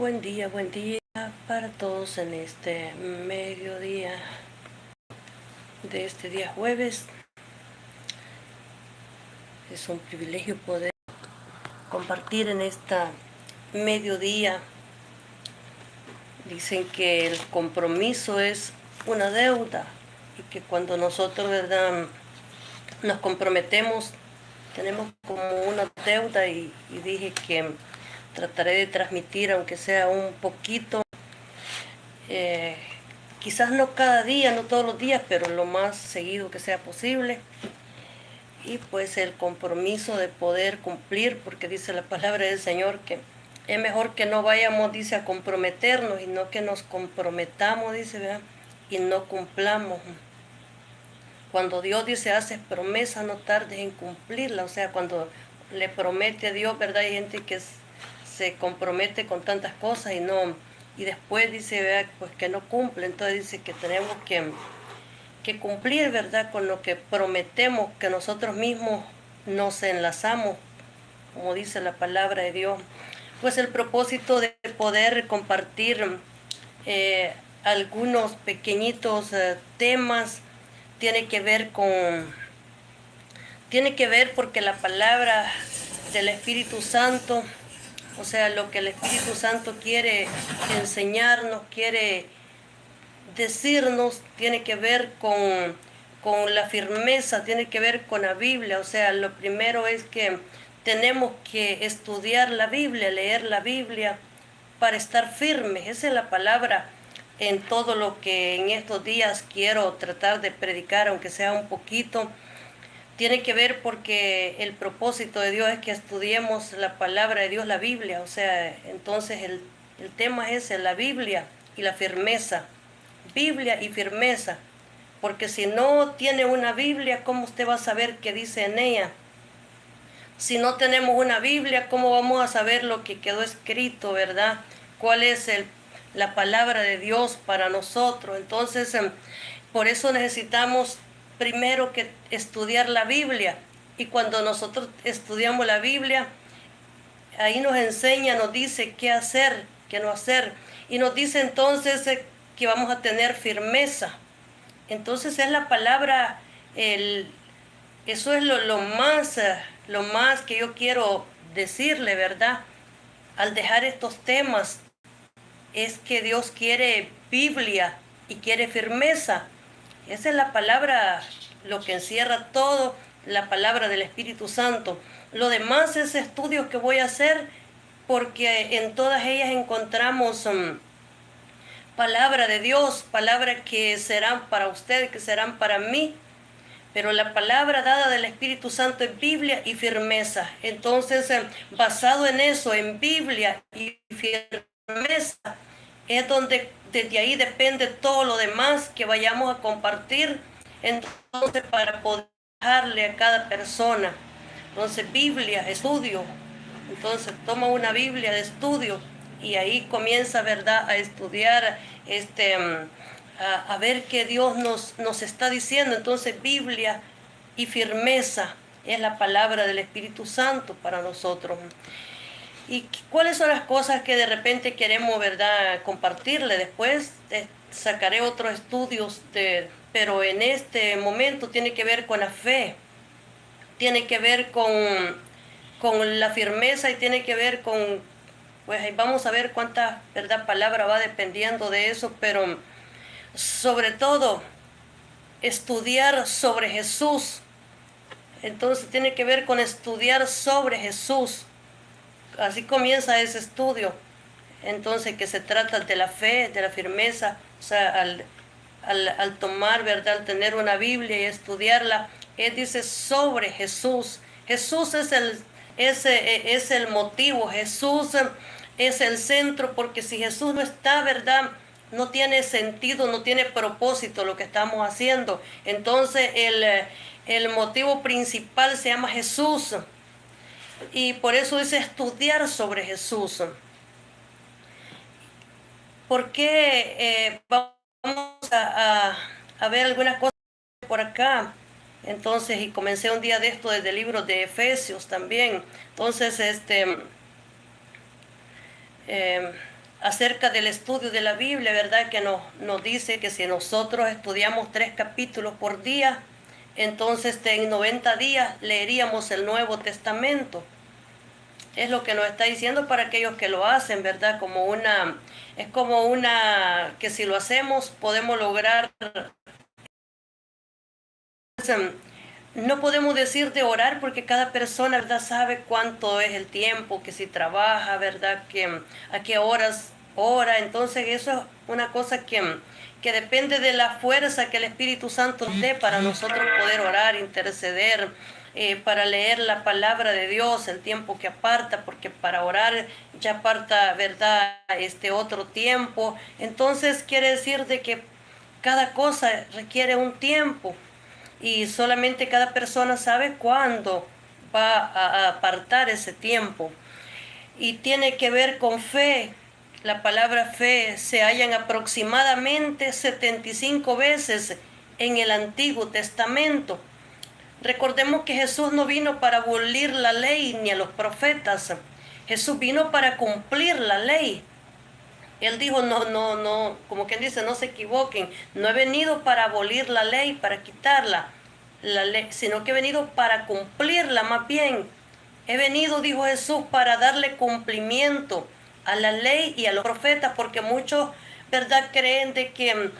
Buen día para todos en este mediodía de este día jueves. Es un privilegio poder compartir en esta mediodía. Dicen que el compromiso es una deuda y que cuando nosotros, ¿verdad?, nos comprometemos, tenemos como una deuda y dije que trataré de transmitir, aunque sea un poquito, quizás no cada día, no todos los días, pero lo más seguido que sea posible. Y pues el compromiso de poder cumplir, porque dice la palabra del Señor que es mejor que no vayamos, dice, a comprometernos, y no que nos comprometamos, dice, ¿verdad?, y no cumplamos. Cuando Dios dice, haces promesa, no tardes en cumplirla. O sea, cuando le promete a Dios, ¿verdad? Hay gente que se compromete con tantas cosas y después dice, ¿verdad?, pues que no cumple. Entonces dice que tenemos que cumplir, ¿verdad?, con lo que prometemos, que nosotros mismos nos enlazamos, como dice la palabra de Dios. Pues el propósito de poder compartir algunos pequeñitos temas tiene que ver porque la palabra del Espíritu Santo, o sea, lo que el Espíritu Santo quiere enseñarnos, quiere decirnos, tiene que ver con la firmeza, tiene que ver con la Biblia. O sea, lo primero es que tenemos que estudiar la Biblia, leer la Biblia para estar firmes. Esa es la palabra en todo lo que en estos días quiero tratar de predicar, aunque sea un poquito. Tiene que ver porque el propósito de Dios es que estudiemos la palabra de Dios, la Biblia. O sea, entonces el tema es la Biblia y la firmeza. Biblia y firmeza. Porque si no tiene una Biblia, ¿cómo usted va a saber qué dice en ella? Si no tenemos una Biblia, ¿cómo vamos a saber lo que quedó escrito, verdad? ¿Cuál es la palabra de Dios para nosotros? Entonces, por eso necesitamos primero que estudiar la Biblia. Y cuando nosotros estudiamos la Biblia, ahí nos enseña, nos dice qué hacer, qué no hacer. Y nos dice entonces que vamos a tener firmeza. Entonces es la palabra, eso es lo más que yo quiero decirle, ¿verdad? Al dejar estos temas, es que Dios quiere Biblia y quiere firmeza. Esa es la palabra, lo que encierra todo, la palabra del Espíritu Santo. Lo demás es estudios que voy a hacer, porque en todas ellas encontramos palabra de Dios, palabra que serán para ustedes, que serán para mí. Pero la palabra dada del Espíritu Santo es Biblia y firmeza. Entonces, basado en eso, en Biblia y firmeza, es donde desde ahí depende todo lo demás que vayamos a compartir. Entonces, para poder dejarle a cada persona. Entonces, Biblia, estudio. Entonces, toma una Biblia de estudio y ahí comienza, ¿verdad?, a estudiar a ver qué Dios nos está diciendo. Entonces, Biblia y firmeza es la palabra del Espíritu Santo para nosotros. ¿Y cuáles son las cosas que de repente queremos, verdad, compartirle? Después sacaré otros estudios, pero en este momento tiene que ver con la fe, tiene que ver con la firmeza y tiene que ver pues vamos a ver cuánta, verdad, palabra va dependiendo de eso, pero sobre todo estudiar sobre Jesús. Entonces tiene que ver con estudiar sobre Jesús. Así comienza ese estudio. Entonces, que se trata de la fe, de la firmeza. O sea, al tomar, ¿verdad?, al tener una Biblia y estudiarla, él dice sobre Jesús. Jesús es el motivo, Jesús es el centro, porque si Jesús no está, ¿verdad?, no tiene sentido, no tiene propósito lo que estamos haciendo. Entonces el motivo principal se llama Jesús. Y por eso es estudiar sobre Jesús. ¿Por qué vamos a ver algunas cosas por acá? Entonces, y comencé un día de esto desde el libro de Efesios también. Entonces, acerca del estudio de la Biblia, ¿verdad? Que nos dice que si nosotros estudiamos 3 capítulos por día, entonces en 90 días leeríamos el Nuevo Testamento. Es lo que nos está diciendo para aquellos que lo hacen, ¿verdad? Es como una, que si lo hacemos podemos lograr. No podemos decir de orar porque cada persona, ¿verdad?, sabe cuánto es el tiempo, que si trabaja, ¿verdad?, que a qué horas ora. Entonces eso es una cosa que depende de la fuerza que el Espíritu Santo nos dé para nosotros poder orar, interceder, para leer la palabra de Dios, el tiempo que aparta, porque para orar ya aparta, ¿verdad?, otro tiempo. Entonces quiere decir de que cada cosa requiere un tiempo y solamente cada persona sabe cuándo va a apartar ese tiempo. Y tiene que ver con fe. La palabra fe se hallan aproximadamente 75 veces en el Antiguo Testamento. Recordemos que Jesús no vino para abolir la ley ni a los profetas. Jesús vino para cumplir la ley. Él dijo, no, como quien dice, no se equivoquen, no he venido para abolir la ley, para quitarla, la ley, sino que he venido para cumplirla más bien. He venido, dijo Jesús, para darle cumplimiento a la ley y a los profetas, porque muchos, ¿verdad?, creen de que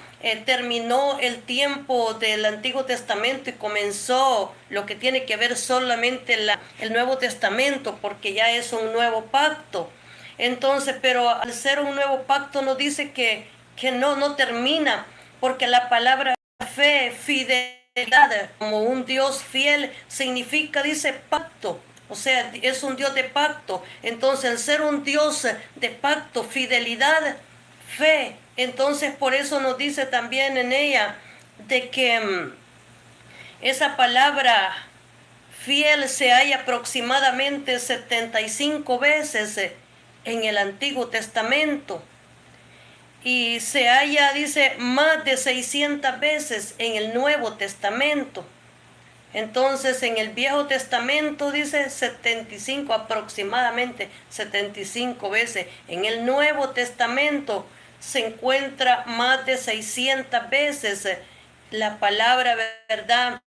terminó el tiempo del Antiguo Testamento y comenzó lo que tiene que ver solamente el Nuevo Testamento, porque ya es un nuevo pacto. Entonces, pero al ser un nuevo pacto nos dice que no termina, porque la palabra fe, fidelidad, como un Dios fiel, significa, dice, pacto. O sea, es un Dios de pacto. Entonces, al ser un Dios de pacto, fidelidad, fe, entonces por eso nos dice también en ella de que esa palabra fiel se halla aproximadamente 75 veces en el Antiguo Testamento y se halla, dice, más de 600 veces en el Nuevo Testamento. Entonces en el Viejo Testamento dice 75, aproximadamente 75 veces. En el Nuevo Testamento se encuentra más de 600 veces la palabra verdad,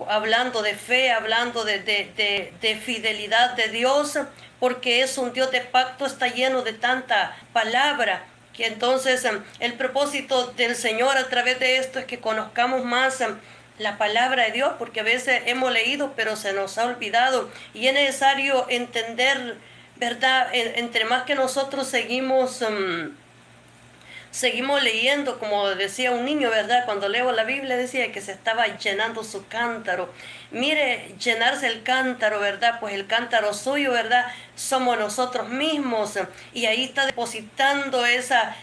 hablando de fe, hablando de fidelidad de Dios, porque es un Dios de pacto, está lleno de tanta palabra, que entonces el propósito del Señor a través de esto es que conozcamos más la palabra de Dios, porque a veces hemos leído pero se nos ha olvidado y es necesario entender, ¿verdad? Entre más que nosotros seguimos leyendo, como decía un niño, ¿verdad? Cuando leo la Biblia decía que se estaba llenando su cántaro. Mire, llenarse el cántaro, ¿verdad? Pues el cántaro suyo, ¿verdad? Somos nosotros mismos. Y ahí está depositando esa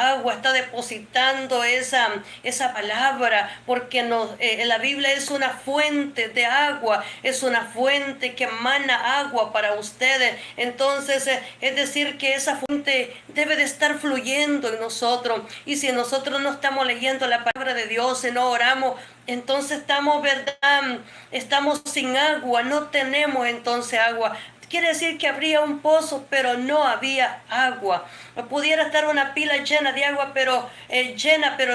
agua, está depositando esa palabra, porque la Biblia es una fuente de agua, es una fuente que emana agua para ustedes. Entonces, es decir, que esa fuente debe de estar fluyendo en nosotros. Y si nosotros no estamos leyendo la palabra de Dios y no oramos, entonces estamos, ¿verdad? Estamos sin agua, no tenemos entonces agua. Quiere decir que habría un pozo, pero no había agua. Pudiera estar una pila llena de agua, pero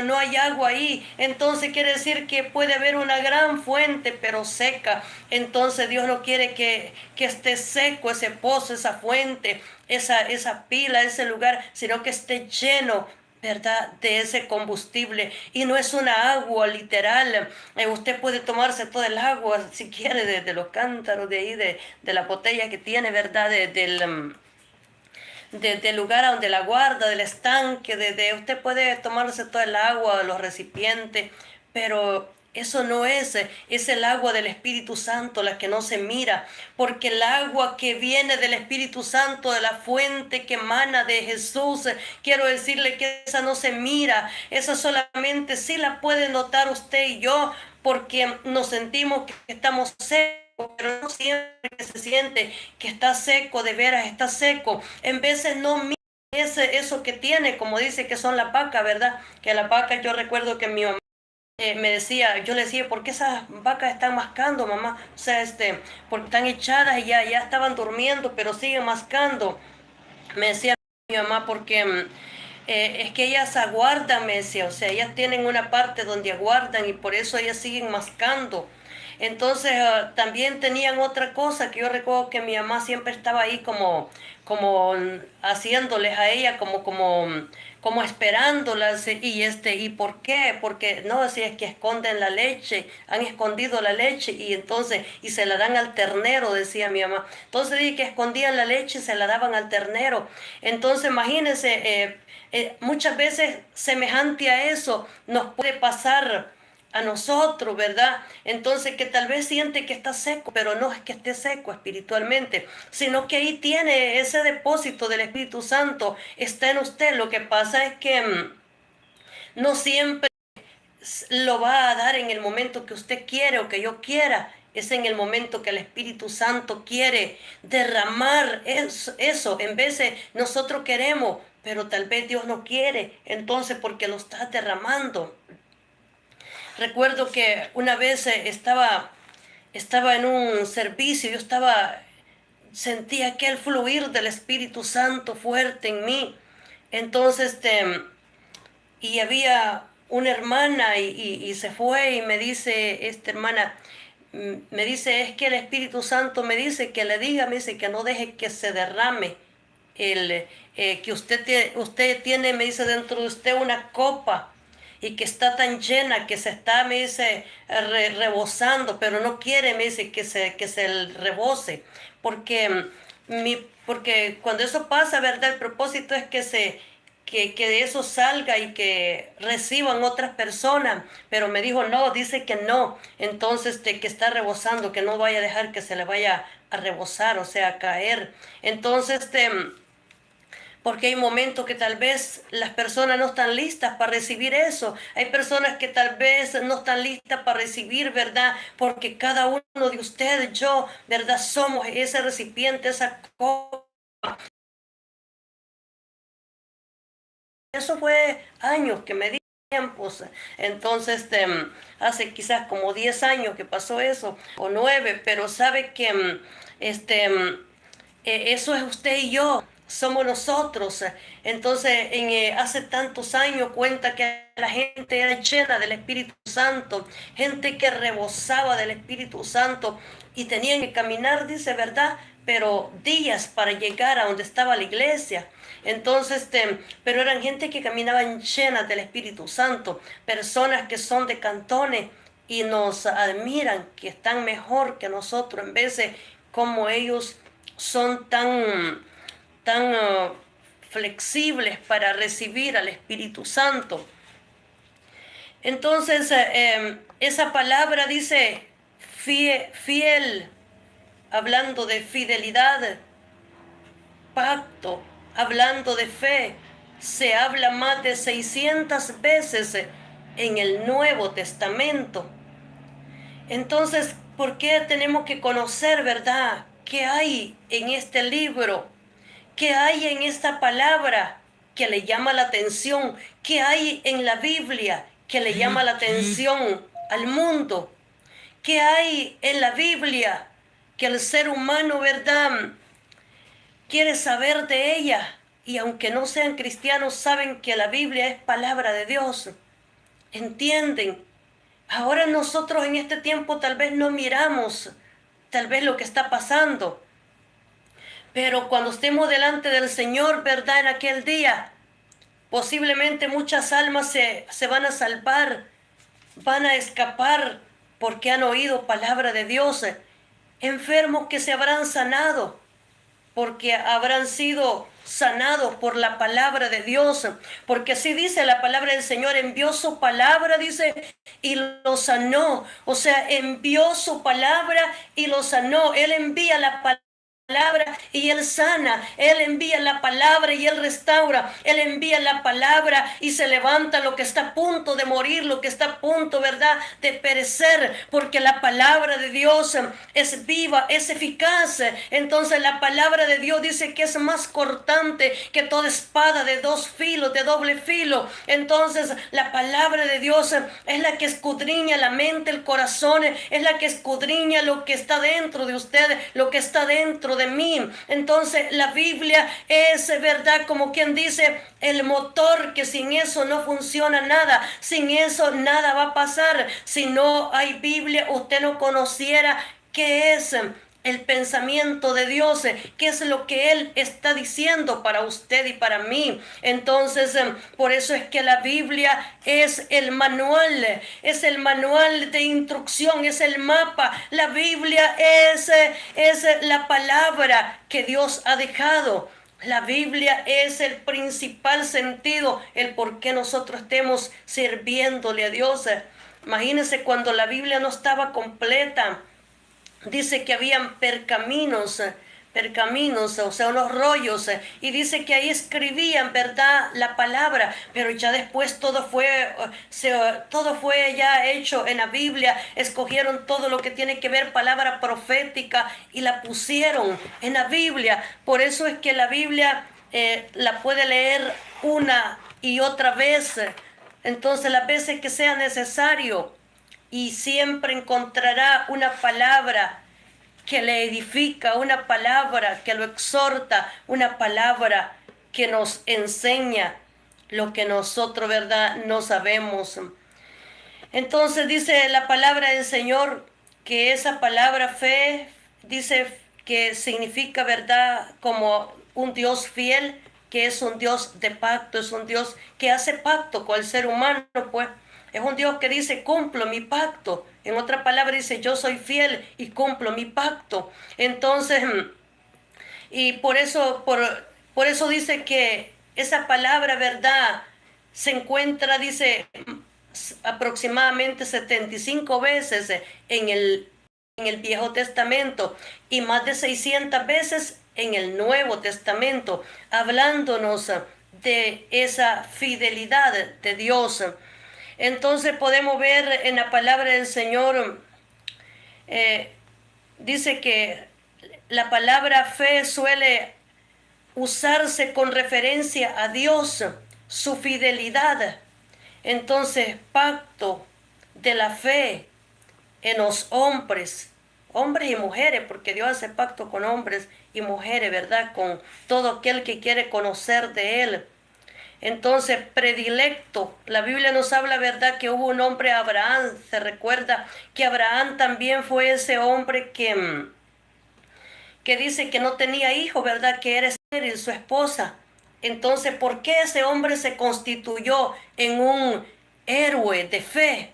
no hay agua ahí. Entonces quiere decir que puede haber una gran fuente, pero seca. Entonces Dios no quiere que esté seco ese pozo, esa fuente, esa pila, ese lugar, sino que esté lleno, ¿verdad?, de ese combustible. Y no es una agua literal. Usted puede tomarse toda el agua si quiere de los cántaros de ahí, de la botella que tiene, ¿verdad?, del lugar a donde la guarda, del estanque, usted puede tomarse toda el agua de los recipientes, pero eso no es el agua del Espíritu Santo, la que no se mira, porque el agua que viene del Espíritu Santo, de la fuente que emana de Jesús, quiero decirle que esa no se mira, esa solamente sí la puede notar usted y yo, porque nos sentimos que estamos secos, pero no siempre que se siente que está seco, de veras está seco. En veces no mira eso que tiene, como dice que son las vacas, ¿verdad? Que las vacas, yo recuerdo que mi mamá me decía, yo le decía, ¿por qué esas vacas están mascando, mamá? O sea, porque están echadas y ya estaban durmiendo, pero siguen mascando. Me decía mi mi mamá, porque es que ellas aguardan, me decía, o sea, ellas tienen una parte donde aguardan y por eso ellas siguen mascando. Entonces también tenían otra cosa que yo recuerdo que mi mamá siempre estaba ahí como haciéndoles a ella como esperándolas y ¿por qué? Porque no, si es que esconden la leche, han escondido la leche y entonces y se la dan al ternero, decía mi mamá. Entonces dije que escondían la leche y se la daban al ternero. Entonces imagínense, muchas veces semejante a eso nos puede pasar a nosotros, ¿verdad? Entonces que tal vez siente que está seco, pero no es que esté seco espiritualmente, sino que ahí tiene ese depósito del Espíritu Santo, está en usted. Lo que pasa es que no siempre lo va a dar en el momento que usted quiere o que yo quiera. Es en el momento que el Espíritu Santo quiere derramar eso. En vez de nosotros queremos, pero tal vez Dios no quiere. Entonces, porque lo está derramando. Recuerdo que una vez estaba en un servicio, sentía aquel fluir del Espíritu Santo fuerte en mí. Entonces, y había una hermana y se fue y me dice, esta hermana, me dice, es que el Espíritu Santo me dice que le diga, me dice que no deje que se derrame que usted tiene, me dice, dentro de usted una copa y que está tan llena que se está, me dice, rebosando, pero no quiere, me dice, que se rebose, porque, porque cuando eso pasa, ¿verdad? El propósito es que de eso salga y que reciban otras personas, pero me dijo, no, dice que no, entonces que está rebosando, que no vaya a dejar que se le vaya a rebosar, o sea, a caer. Entonces, porque hay momentos que tal vez las personas no están listas para recibir eso. Hay personas que tal vez no están listas para recibir, ¿verdad? Porque cada uno de ustedes, yo, ¿verdad? Somos ese recipiente, esa copa. Eso fue años que me di tiempos. Entonces, hace quizás como 10 años que pasó eso, o 9, pero sabe que eso es usted y yo, somos nosotros. Entonces, hace tantos años cuenta que la gente era llena del Espíritu Santo, gente que rebosaba del Espíritu Santo y tenían que caminar, dice, ¿verdad? Pero días para llegar a donde estaba la iglesia. Entonces, pero eran gente que caminaban llenas del Espíritu Santo, personas que son de cantones y nos admiran, que están mejor que nosotros, en vez de como ellos son tan flexibles para recibir al Espíritu Santo. Entonces, esa palabra dice fiel, hablando de fidelidad, pacto, hablando de fe, se habla más de 600 veces en el Nuevo Testamento. Entonces, ¿por qué tenemos que conocer, verdad? ¿Qué hay en este libro? ¿Qué hay en esta palabra que le llama la atención? ¿Qué hay en la Biblia que le llama la atención al mundo? ¿Qué hay en la Biblia que el ser humano, verdad, quiere saber de ella? Y aunque no sean cristianos, saben que la Biblia es palabra de Dios. ¿Entienden? Ahora nosotros en este tiempo tal vez no miramos tal vez lo que está pasando, pero cuando estemos delante del Señor, ¿verdad? En aquel día, posiblemente muchas almas se van a salvar, van a escapar porque han oído palabra de Dios. Enfermos que se habrán sanado porque habrán sido sanados por la palabra de Dios, porque así dice la palabra del Señor, envió su palabra, dice, y lo sanó, o sea, envió su palabra y lo sanó. Él envía la palabra y Él sana, Él envía la palabra y Él restaura, Él envía la palabra y se levanta lo que está a punto de morir, lo que está a punto, ¿verdad?, de perecer, porque la palabra de Dios es viva, es eficaz. Entonces la palabra de Dios dice que es más cortante que toda espada de dos filos, de doble filo. Entonces la palabra de Dios es la que escudriña la mente, el corazón, es la que escudriña lo que está dentro de usted, lo que está dentro dentro de mí. Entonces la Biblia es, verdad, como quien dice, el motor, que sin eso no funciona nada, sin eso nada va a pasar. Si no hay Biblia, usted no conociera qué es el pensamiento de Dios, qué es lo que Él está diciendo para usted y para mí. Entonces, por eso es que la Biblia es el manual de instrucción, es el mapa. La Biblia es la palabra que Dios ha dejado. La Biblia es el principal sentido, el por qué nosotros estemos sirviéndole a Dios. Imagínense cuando la Biblia no estaba completa. Dice que habían pergaminos, o sea, unos rollos, y dice que ahí escribían, ¿verdad?, la palabra, pero ya después todo fue ya hecho en la Biblia. Escogieron todo lo que tiene que ver palabra profética y la pusieron en la Biblia. Por eso es que la Biblia la puede leer una y otra vez, entonces las veces que sea necesario, y siempre encontrará una palabra que le edifica, una palabra que lo exhorta, una palabra que nos enseña lo que nosotros, ¿verdad?, no sabemos. Entonces dice la palabra del Señor que esa palabra fe, dice que significa, ¿verdad?, como un Dios fiel, que es un Dios de pacto, es un Dios que hace pacto con el ser humano, pues. Es un Dios que dice, cumplo mi pacto. En otra palabra dice, yo soy fiel y cumplo mi pacto. Entonces, y por eso dice que esa palabra, ¿verdad?, se encuentra, dice, aproximadamente 75 veces en el Viejo Testamento y más de 600 veces en el Nuevo Testamento, hablándonos de esa fidelidad de Dios. Entonces podemos ver en la palabra del Señor, dice que la palabra fe suele usarse con referencia a Dios, su fidelidad. Entonces, pacto de la fe en los hombres y mujeres, porque Dios hace pacto con hombres y mujeres, ¿verdad?, con todo aquel que quiere conocer de Él. Entonces, predilecto, la Biblia nos habla, ¿verdad?, que hubo un hombre, Abraham. Se recuerda que Abraham también fue ese hombre que dice que no tenía hijo, ¿verdad?, que era estéril su esposa. Entonces, ¿por qué ese hombre se constituyó en un héroe de fe?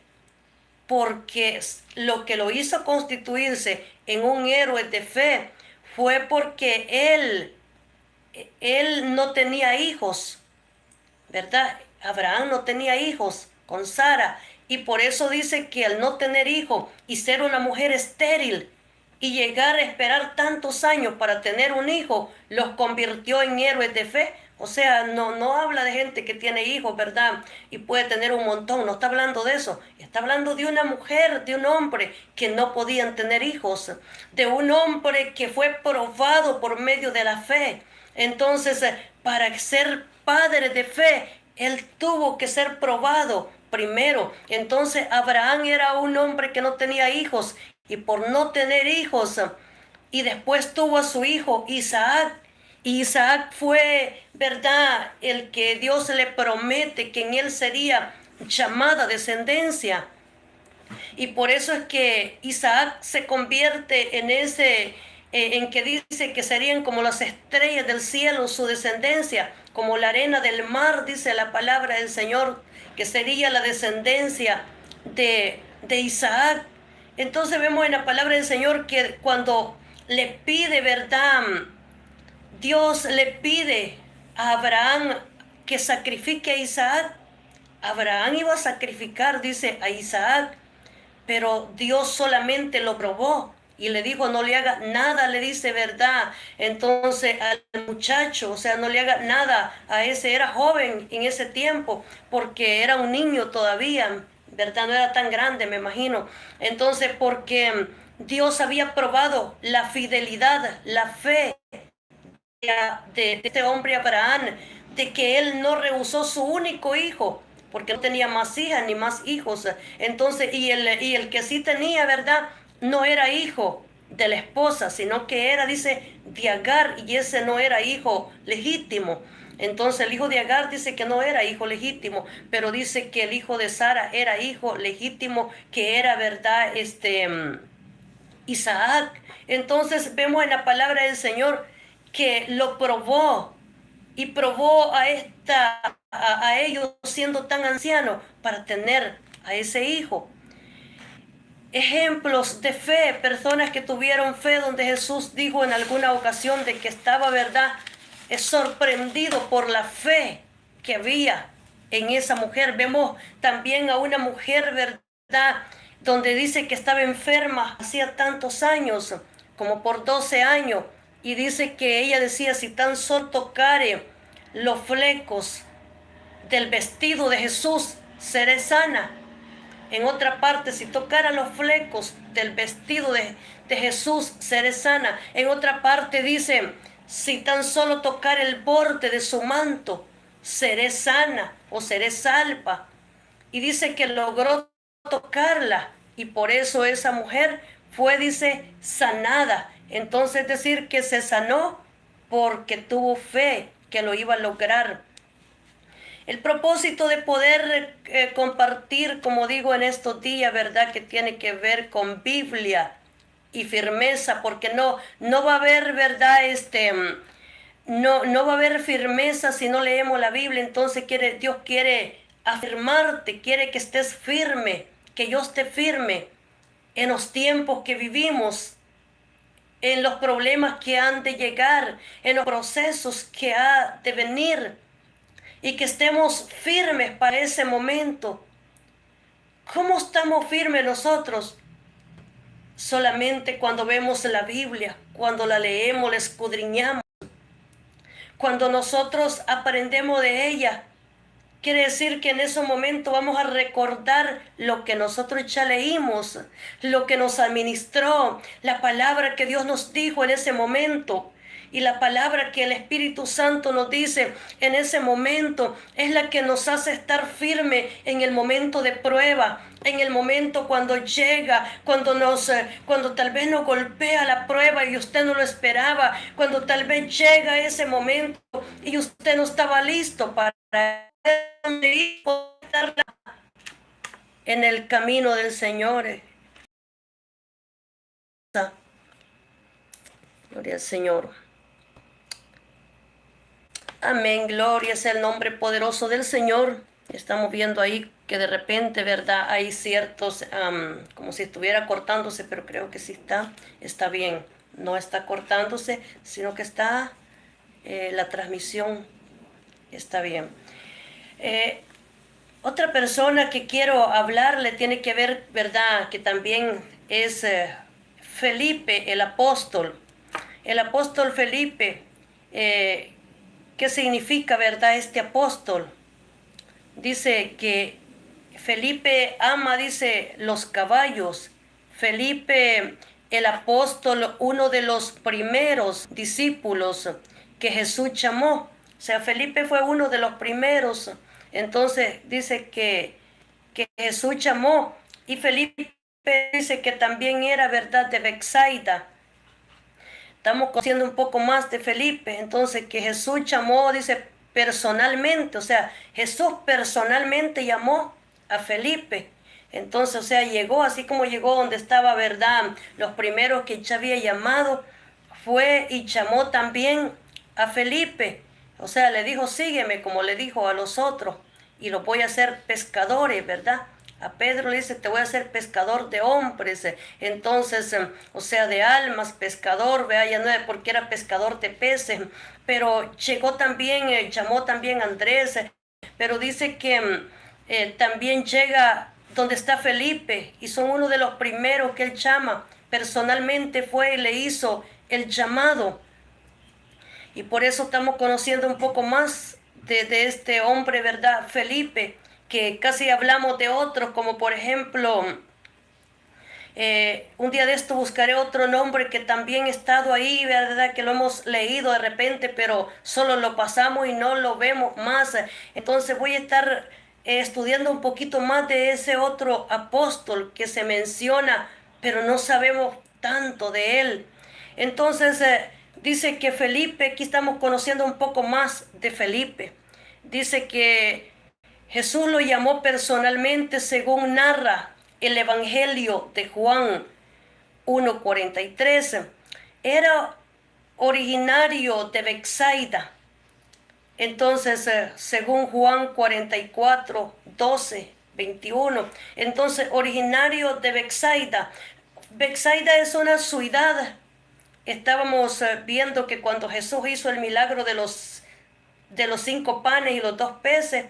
Porque lo que lo hizo constituirse en un héroe de fe fue porque él no tenía hijos, ¿verdad? Abraham no tenía hijos con Sara, y por eso dice que al no tener hijo y ser una mujer estéril y llegar a esperar tantos años para tener un hijo, los convirtió en héroes de fe. O sea, no habla de gente que tiene hijos, ¿verdad?, y puede tener un montón. No está hablando de eso. Está hablando de una mujer, de un hombre que no podían tener hijos, de un hombre que fue probado por medio de la fe. Entonces, para ser padre de fe, él tuvo que ser probado primero. Entonces, Abraham era un hombre que no tenía hijos, y por no tener hijos, y después tuvo a su hijo Isaac. Y Isaac fue, ¿verdad?, el que Dios le promete que en él sería llamada descendencia. Y por eso es que Isaac se convierte en en que dice que serían como las estrellas del cielo su descendencia, como la arena del mar, dice la palabra del Señor, que sería la descendencia de Isaac. Entonces vemos en la palabra del Señor que cuando le pide, ¿verdad?, Dios le pide a Abraham que sacrifique a Isaac. Abraham iba a sacrificar, dice, a Isaac, pero Dios solamente lo probó y le dijo, no le haga nada, le dice, ¿verdad? Entonces al muchacho, o sea, no le haga nada a ese, era joven en ese tiempo, porque era un niño todavía, ¿verdad? No era tan grande, me imagino. Entonces, porque Dios había probado la fidelidad, la fe de este hombre Abraham, de que él no rehusó su único hijo, porque no tenía más hijas ni más hijos. Entonces, y el que sí tenía, ¿verdad?, no era hijo, de la esposa, sino que era, dice, de Agar, y ese no era hijo legítimo. Entonces el hijo de Agar dice que no era hijo legítimo, pero dice que el hijo de Sara era hijo legítimo, que era, verdad, Isaac. Entonces vemos en la palabra del Señor que lo probó y probó a ellos siendo tan ancianos para tener a ese hijo. Ejemplos de fe, personas que tuvieron fe, donde Jesús dijo en alguna ocasión de que estaba, verdad, es sorprendido por la fe que había en esa mujer. Vemos también a una mujer, verdad, donde dice que estaba enferma hacía tantos años, como por 12 años, y dice que ella decía, si tan solo tocare los flecos del vestido de Jesús, seré sana. En otra parte, si tocara los flecos del vestido de Jesús, seré sana. En otra parte dice, si tan solo tocar el borde de su manto, seré sana o seré salva. Y dice que logró tocarla y por eso esa mujer fue, dice, sanada. Entonces decir que se sanó porque tuvo fe que lo iba a lograr. El propósito de poder compartir, como digo en estos días, ¿verdad? Que tiene que ver con Biblia y firmeza, porque no va a haber, ¿verdad? No va a haber firmeza si no leemos la Biblia. Entonces Dios quiere afirmarte, quiere que estés firme, que yo esté firme en los tiempos que vivimos, en los problemas que han de llegar, en los procesos que ha de venir, y que estemos firmes para ese momento. ¿Cómo estamos firmes nosotros? Solamente cuando vemos la Biblia, cuando la leemos, la escudriñamos, cuando nosotros aprendemos de ella. Quiere decir que en ese momento vamos a recordar lo que nosotros ya leímos, lo que nos administró, la palabra que Dios nos dijo en ese momento. Y la palabra que el Espíritu Santo nos dice en ese momento es la que nos hace estar firme en el momento de prueba, en el momento cuando llega, cuando tal vez nos golpea la prueba y usted no lo esperaba, cuando tal vez llega ese momento y usted no estaba listo para en el camino del Señor. Gloria al Señor. Amén, gloria es el nombre poderoso del Señor. Estamos viendo ahí que de repente, ¿verdad? Hay ciertos, como si estuviera cortándose, pero creo que sí está bien. No está cortándose, sino que está la transmisión, está bien. Otra persona que quiero hablarle tiene que ver, ¿verdad? Que también es Felipe, el apóstol. El apóstol Felipe, ¿qué significa, verdad, este apóstol? Dice que Felipe ama, dice, los caballos. Felipe, el apóstol, uno de los primeros discípulos que Jesús llamó. O sea, Felipe fue uno de los primeros. Entonces dice que Jesús llamó. Y Felipe dice que también era, verdad, de Betsaida. Estamos conociendo un poco más de Felipe. Entonces que Jesús llamó, dice, personalmente. O sea, Jesús personalmente llamó a Felipe. Entonces, o sea, llegó así como llegó donde estaba, verdad, los primeros que ya había llamado, fue y llamó también a Felipe. O sea, le dijo, sígueme, como le dijo a los otros, y los voy a hacer pescadores, ¿verdad? A Pedro le dice, te voy a hacer pescador de hombres. Entonces, o sea, de almas, pescador, vea, ya no es porque era pescador de peces, pero llegó también, llamó también a Andrés, pero dice que también llega donde está Felipe, y son uno de los primeros que él llama. Personalmente fue y le hizo el llamado. Y por eso estamos conociendo un poco más de este hombre, ¿verdad? Felipe, que casi hablamos de otros, como por ejemplo, un día de esto buscaré otro nombre que también ha estado ahí, ¿verdad? Que lo hemos leído de repente, pero solo lo pasamos y no lo vemos más. Entonces voy a estar estudiando un poquito más de ese otro apóstol que se menciona, pero no sabemos tanto de él. Entonces dice que Felipe, aquí estamos conociendo un poco más de Felipe. Dice que Jesús lo llamó personalmente según narra el Evangelio de Juan 1:43. Era originario de Betsaida. Entonces, según Juan 44:12-21, entonces originario de Betsaida. Betsaida es una ciudad. Estábamos viendo que cuando Jesús hizo el milagro de los 5 panes y los 2 peces,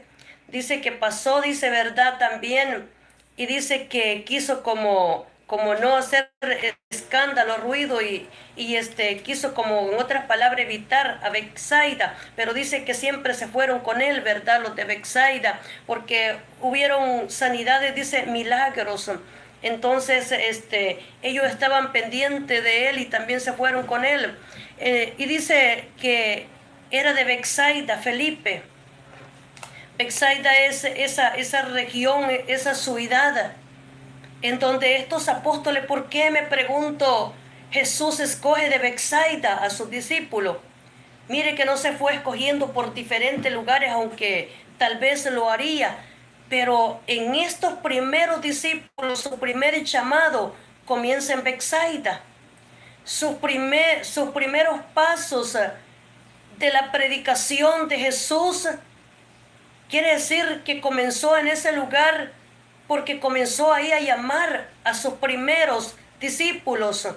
dice que pasó, dice verdad también, y dice que quiso como no hacer escándalo, ruido, y quiso, como en otras palabras, evitar a Betsaida, pero dice que siempre se fueron con él, ¿verdad? Los de Betsaida, porque hubieron sanidades, dice, milagros. Entonces ellos estaban pendientes de él y también se fueron con él. Y dice que era de Betsaida, Felipe. Betsaida es esa región, esa ciudad en donde estos apóstoles, ¿por qué, me pregunto, Jesús escoge de Betsaida a sus discípulos? Mire que no se fue escogiendo por diferentes lugares, aunque tal vez lo haría, pero en estos primeros discípulos, su primer llamado comienza en Betsaida. Sus primeros pasos de la predicación de Jesús, quiere decir que comenzó en ese lugar porque comenzó ahí a llamar a sus primeros discípulos.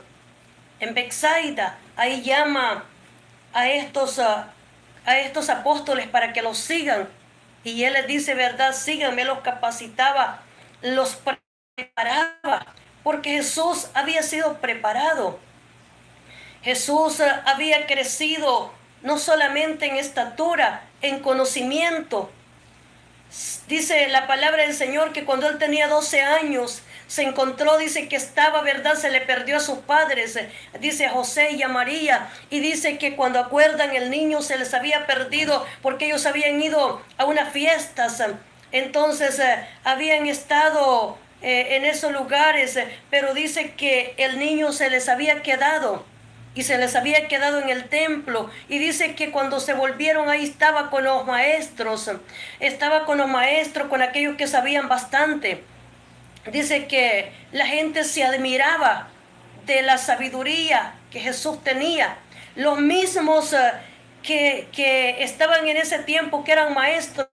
En Betsaida, ahí llama a estos apóstoles para que los sigan. Y él les dice, verdad, síganme, los capacitaba, los preparaba, porque Jesús había sido preparado. Jesús había crecido no solamente en estatura, en conocimiento. Dice la palabra del Señor que cuando él tenía 12 años, se encontró, dice que estaba, ¿verdad? Se le perdió a sus padres, dice a José y a María, y dice que cuando acuerdan el niño se les había perdido porque ellos habían ido a unas fiestas, entonces habían estado en esos lugares, pero dice que el niño se les había quedado. Y se les había quedado en el templo. Y dice que cuando se volvieron, ahí estaba con los maestros. Estaba con los maestros, con aquellos que sabían bastante. Dice que la gente se admiraba de la sabiduría que Jesús tenía. Los mismos que estaban en ese tiempo, que eran maestros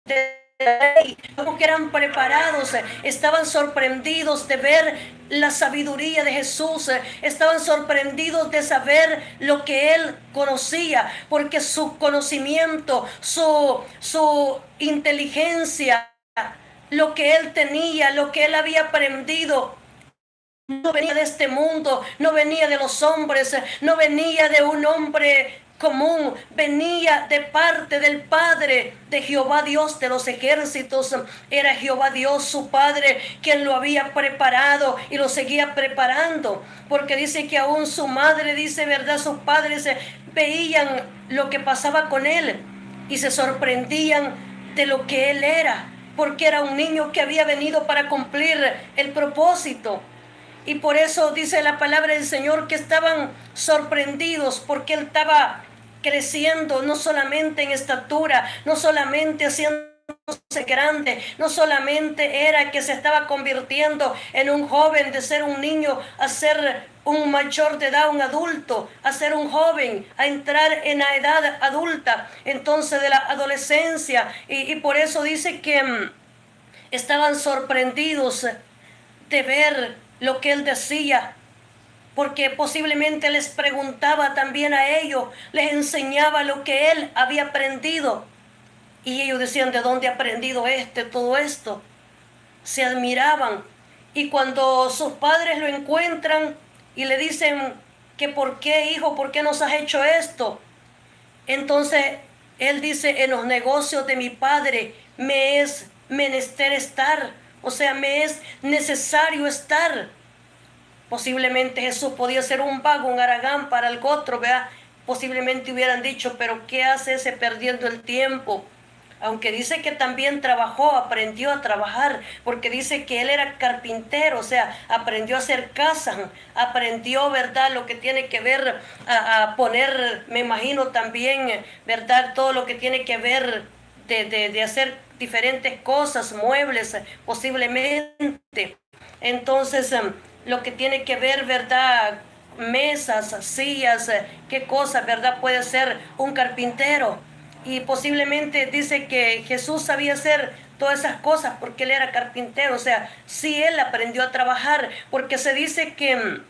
de ley, como que eran preparados, estaban sorprendidos de ver la sabiduría de Jesús, estaban sorprendidos de saber lo que él conocía, porque su conocimiento, su inteligencia, lo que él tenía, lo que él había aprendido, no venía de este mundo, no venía de los hombres, no venía de un hombre común, venía de parte del Padre, de Jehová Dios de los ejércitos. Era Jehová Dios, su Padre, quien lo había preparado y lo seguía preparando, porque dice que aún su madre, dice, verdad, sus padres veían lo que pasaba con él y se sorprendían de lo que él era, porque era un niño que había venido para cumplir el propósito. Y por eso dice la palabra del Señor que estaban sorprendidos, porque él estaba creciendo no solamente en estatura, no solamente haciéndose grande, no solamente era que se estaba convirtiendo en un joven, de ser un niño a ser un mayor de edad, un adulto, a ser un joven, a entrar en la edad adulta, entonces de la adolescencia. Y por eso dice que estaban sorprendidos de ver lo que él decía, porque posiblemente les preguntaba también a ellos, les enseñaba lo que él había aprendido, y ellos decían, ¿de dónde ha aprendido todo esto? Se admiraban, y cuando sus padres lo encuentran y le dicen que ¿por qué, hijo? ¿Por qué nos has hecho esto? Entonces él dice, en los negocios de mi padre me es menester estar, o sea, me es necesario estar. Posiblemente Jesús podía ser un vago, un haragán para el otro, ¿verdad? Posiblemente hubieran dicho, pero ¿qué hace ese perdiendo el tiempo? Aunque dice que también trabajó, aprendió a trabajar, porque dice que él era carpintero, o sea, aprendió a hacer casas, aprendió, ¿verdad?, lo que tiene que ver a poner, me imagino también, ¿verdad?, todo lo que tiene que ver de hacer diferentes cosas, muebles, posiblemente. Entonces, lo que tiene que ver, ¿verdad?, mesas, sillas, qué cosas, ¿verdad?, puede ser un carpintero. Y posiblemente dice que Jesús sabía hacer todas esas cosas porque él era carpintero. O sea, sí, él aprendió a trabajar, porque se dice que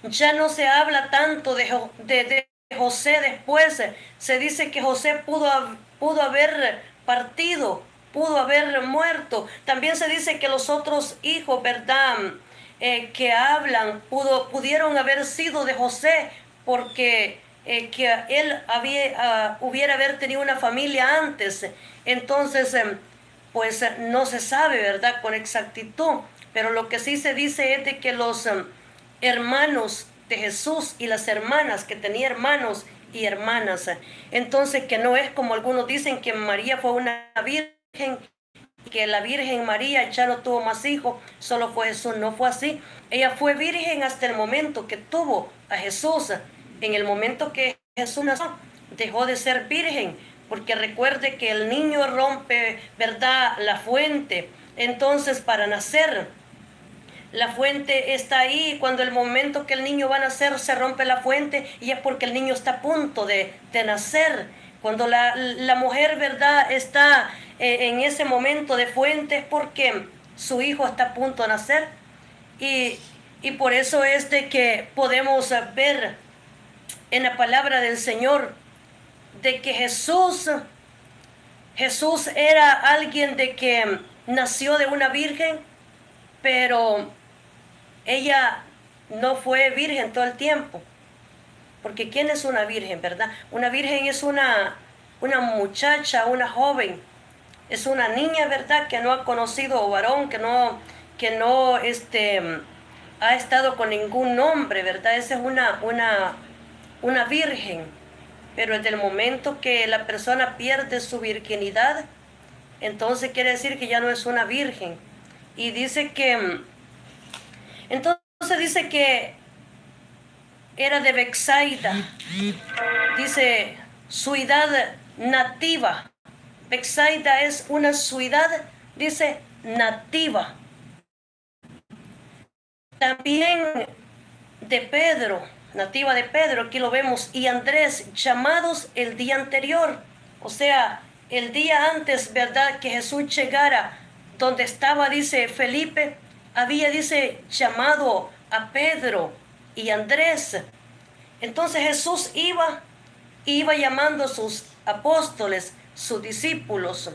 ya no se habla tanto de José después. Se dice que José pudo haber partido, pudo haber muerto. También se dice que los otros hijos, ¿verdad?, que hablan, pudieron haber sido de José, porque que él hubiera haber tenido una familia antes. Entonces, pues no se sabe, ¿verdad?, con exactitud. Pero lo que sí se dice es de que los hermanos de Jesús y las hermanas, que tenía hermanos y hermanas, entonces que no es como algunos dicen que María fue una virgen, que la Virgen María ya no tuvo más hijos, solo fue Jesús. No fue así. Ella fue virgen hasta el momento que tuvo a Jesús. En el momento que Jesús nació, dejó de ser virgen, porque recuerde que el niño rompe, ¿verdad?, la fuente. Entonces, para nacer, la fuente está ahí. Cuando el momento que el niño va a nacer se rompe la fuente, y es porque el niño está a punto de nacer. Cuando la mujer, ¿verdad?, está en ese momento de fuente, es porque su hijo está a punto de nacer. Y, y por eso es de que podemos ver en la palabra del Señor de que Jesús era alguien de que nació de una virgen, pero ella no fue virgen todo el tiempo. Porque ¿quién es una virgen, verdad? Una virgen es una muchacha, una joven. Es una niña, ¿verdad?, que no ha conocido varón, que no ha estado con ningún hombre, ¿verdad? Esa es una virgen. Pero desde el momento que la persona pierde su virginidad, entonces quiere decir que ya no es una virgen. Y dice que, entonces dice que era de Bethsaida, dice ciudad nativa. Bethsaida es una ciudad, dice, nativa. También de Pedro, nativa de Pedro, aquí lo vemos, y Andrés, llamados el día anterior, o sea, el día antes, ¿verdad?, que Jesús llegara donde estaba, dice Felipe, había, dice, llamado a Pedro y Andrés. Entonces Jesús iba llamando a sus apóstoles, sus discípulos.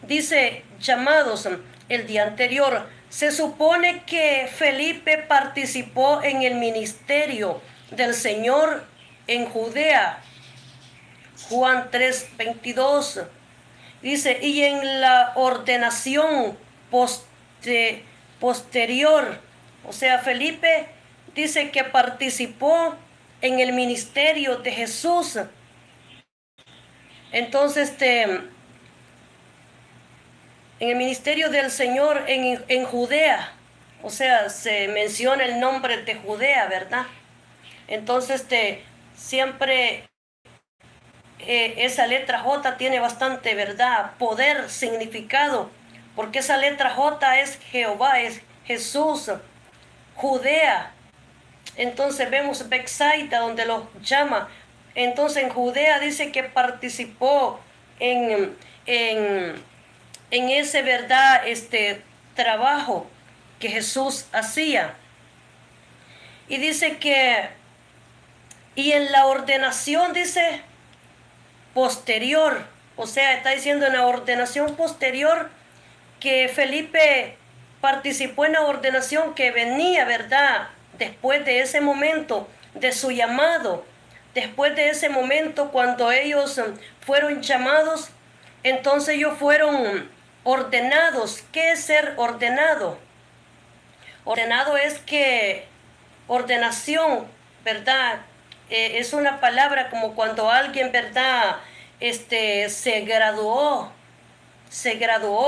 Dice, llamados el día anterior. Se supone que Felipe participó en el ministerio del Señor en Judea. Juan 3:22. Dice, y en la ordenación posterior. O sea, Felipe dice que participó en el ministerio de Jesús. Entonces, en el ministerio del Señor en Judea, o sea, se menciona el nombre de Judea, ¿verdad? Entonces, siempre esa letra J tiene bastante, ¿verdad?, poder, significado, porque esa letra J es Jehová, es Jesús, Judea. Entonces vemos Bethsaida, donde los llama. Entonces en Judea dice que participó en ese, ¿verdad?, trabajo que Jesús hacía. Y dice que, y en la ordenación, dice, posterior, o sea, está diciendo en la ordenación posterior, que Felipe participó en la ordenación que venía, ¿verdad?, después de ese momento de su llamado, después de ese momento cuando ellos fueron llamados, entonces ellos fueron ordenados. ¿Qué es ser ordenado? Ordenado es que, ordenación, ¿verdad?, es una palabra como cuando alguien, ¿verdad?, se graduó,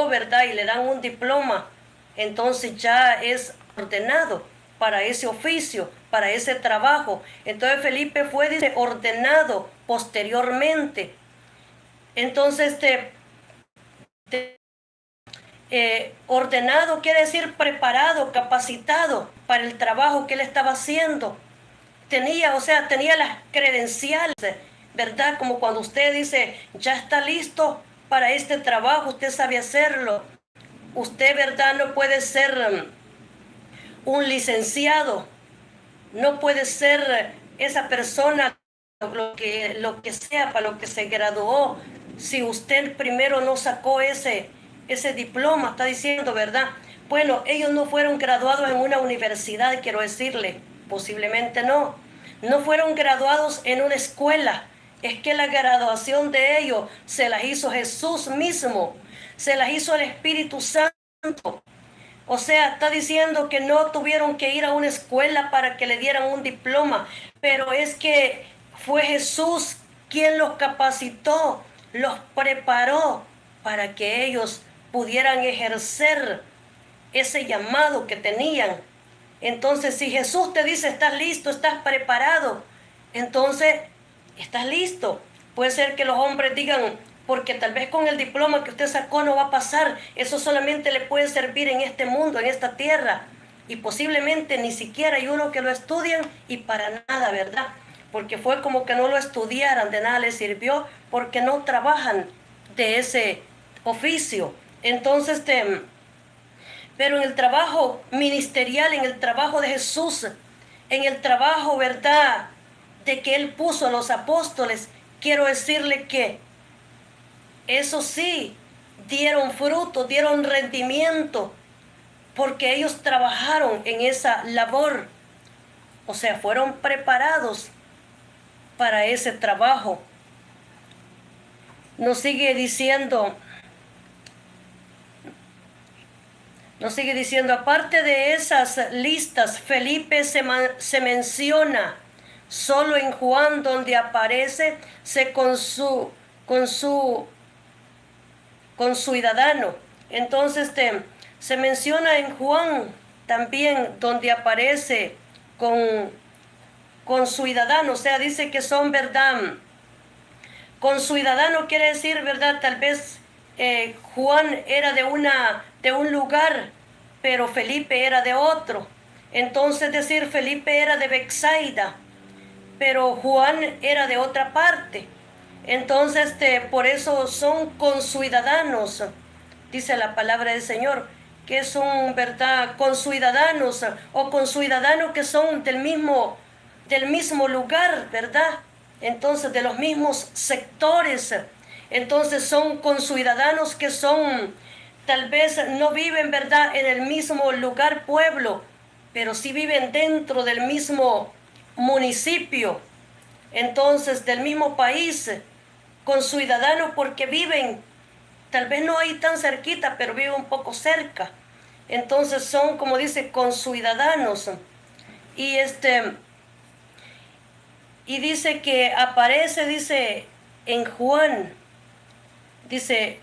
¿verdad? Y le dan un diploma, entonces ya es ordenado para ese oficio, para ese trabajo. Entonces Felipe fue, dice, ordenado posteriormente. Entonces, ordenado quiere decir preparado, capacitado para el trabajo que él estaba haciendo. Tenía, o sea, tenía las credenciales, ¿verdad? Como cuando usted dice, ya está listo para este trabajo, usted sabe hacerlo. Usted, ¿verdad? No puede ser un licenciado, no puede ser esa persona, lo que sea, para lo que se graduó, si usted primero no sacó ese diploma, está diciendo, ¿verdad? Bueno, ellos no fueron graduados en una universidad, quiero decirle, posiblemente no. No fueron graduados en una escuela. Es que la graduación de ellos se las hizo Jesús mismo, se las hizo el Espíritu Santo. O sea, está diciendo que no tuvieron que ir a una escuela para que le dieran un diploma, pero es que fue Jesús quien los capacitó, los preparó para que ellos pudieran ejercer ese llamado que tenían. Entonces, si Jesús te dice, estás listo, estás preparado, entonces, estás listo. Puede ser que los hombres digan, porque tal vez con el diploma que usted sacó no va a pasar, eso solamente le puede servir en este mundo, en esta tierra. Y posiblemente ni siquiera hay uno que lo estudian y para nada, ¿verdad? Porque fue como que no lo estudiaran, de nada les sirvió, porque no trabajan de ese oficio. Entonces, pero en el trabajo ministerial, en el trabajo de Jesús, en el trabajo, ¿verdad?, de que Él puso a los apóstoles, quiero decirle que eso sí, dieron fruto, dieron rendimiento, porque ellos trabajaron en esa labor. O sea, fueron preparados para ese trabajo. Nos sigue diciendo, aparte de esas listas, Felipe se menciona solo en Juan, donde aparece con su ciudadano. Entonces se menciona en Juan también, donde aparece con ciudadano, o sea, dice que son, ¿verdad? Con ciudadano quiere decir, ¿verdad? Tal vez Juan era de un lugar, pero Felipe era de otro. Entonces decir Felipe era de Bethsaida, pero Juan era de otra parte. Entonces por eso son conciudadanos, dice la palabra del Señor, que son, ¿verdad?, conciudadanos o conciudadanos que son del mismo lugar, ¿verdad? Entonces de los mismos sectores. Entonces son conciudadanos que son, tal vez no viven, ¿verdad?, en el mismo lugar, pueblo, pero sí viven dentro del mismo municipio, entonces del mismo país, conciudadanos porque viven, tal vez no ahí tan cerquita, pero viven un poco cerca. Entonces son, como dice, conciudadanos. Y dice que aparece, dice en Juan, dice